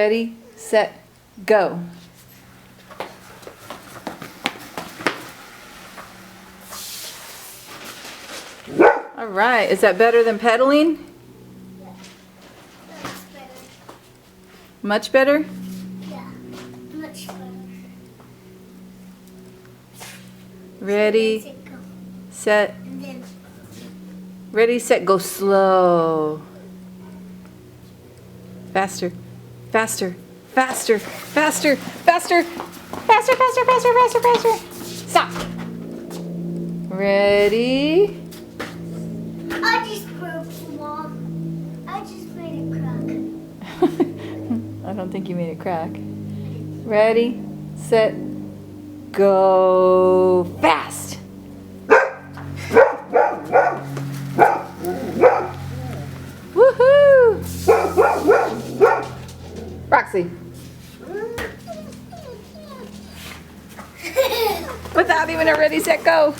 Ready, set, go. All right, is that better than pedaling? That's better. Much better? Yeah, much better. Ready, Let it go. set, And then ready, set, go slow. Faster, faster, faster, faster, faster, faster, faster, faster, faster, faster. Stop. Ready? I just broke the wall. I just made it crack. I don't think you made it crack. Ready, set, go fast. Woohoo! Roxy, without even a ready, set, go.